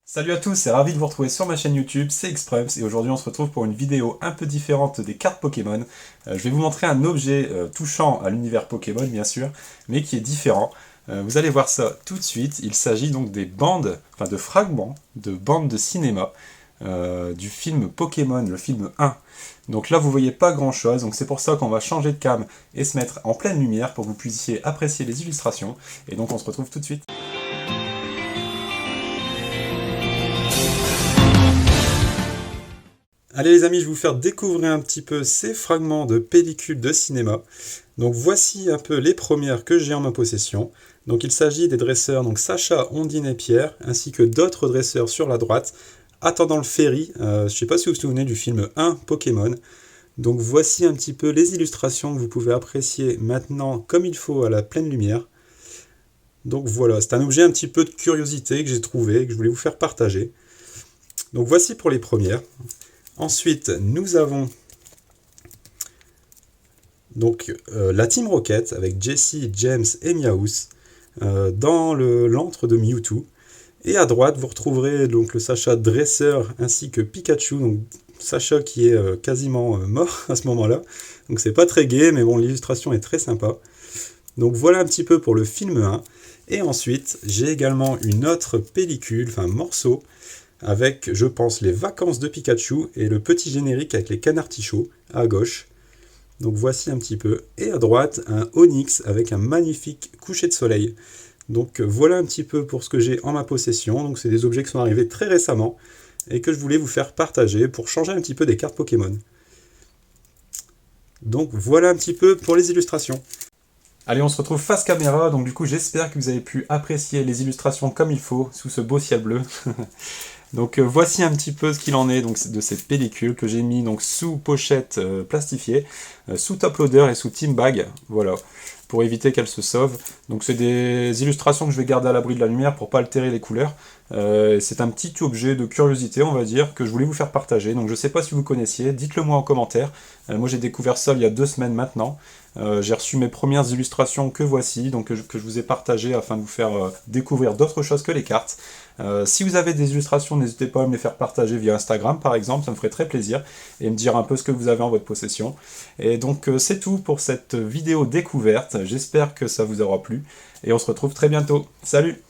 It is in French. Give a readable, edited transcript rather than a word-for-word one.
Salut à tous et ravi de vous retrouver sur ma chaîne YouTube, c'est Xprums et aujourd'hui on se retrouve pour une vidéo un peu différente des cartes Pokémon. Je vais vous montrer un objet touchant à l'univers Pokémon bien sûr, mais qui est différent. Vous allez voir ça tout de suite, il s'agit donc des bandes, enfin de fragments de bandes de cinéma du film Pokémon, le film 1. Donc là vous voyez pas grand chose, donc c'est pour ça qu'on va changer de cam et se mettre en pleine lumière pour que vous puissiez apprécier les illustrations. Et donc on se retrouve tout de suite. Allez les amis, je vais vous faire découvrir un petit peu ces fragments de pellicule de cinéma. Donc voici un peu les premières que j'ai en ma possession. Donc il s'agit des dresseurs donc Sacha, Ondine et Pierre, ainsi que d'autres dresseurs sur la droite, attendant le ferry. Je ne sais pas si vous vous souvenez du film 1 Pokémon. Donc voici un petit peu les illustrations que vous pouvez apprécier maintenant comme il faut à la pleine lumière. Donc voilà, c'est un objet un petit peu de curiosité que j'ai trouvé et que je voulais vous faire partager. Donc voici pour les premières. Ensuite, nous avons donc la Team Rocket avec Jessie, James et Meowth dans l'antre de Mewtwo. Et à droite, vous retrouverez donc le Sacha dresseur ainsi que Pikachu. Donc Sacha qui est quasiment mort à ce moment-là. Donc c'est pas très gai, mais bon, l'illustration est très sympa. Donc voilà un petit peu pour le film 1. Et ensuite, j'ai également une autre pellicule, enfin morceau, avec, je pense, les vacances de Pikachu et le petit générique avec les canards-tichots à gauche. Donc voici un petit peu. Et à droite, un Onix avec un magnifique coucher de soleil. Donc voilà un petit peu pour ce que j'ai en ma possession. Donc c'est des objets qui sont arrivés très récemment et que je voulais vous faire partager pour changer un petit peu des cartes Pokémon. Donc voilà un petit peu pour les illustrations. Allez, on se retrouve face caméra, donc du coup j'espère que vous avez pu apprécier les illustrations comme il faut, sous ce beau ciel bleu. Donc voici un petit peu ce qu'il en est donc, de cette pellicule que j'ai mis donc, sous pochette plastifiée, sous top loader et sous team bag, voilà, pour éviter qu'elle se sauve. Donc c'est des illustrations que je vais garder à l'abri de la lumière pour pas altérer les couleurs. C'est un petit objet de curiosité, on va dire, que je voulais vous faire partager. Donc je sais pas si vous connaissiez, dites-le moi en commentaire. Moi j'ai découvert ça il y a 2 semaines maintenant. J'ai reçu mes premières illustrations que voici, donc que je vous ai partagées afin de vous faire découvrir d'autres choses que les cartes. Si vous avez des illustrations, n'hésitez pas à me les faire partager via Instagram par exemple, ça me ferait très plaisir, et me dire un peu ce que vous avez en votre possession. Et donc c'est tout pour cette vidéo découverte, j'espère que ça vous aura plu, et on se retrouve très bientôt. Salut!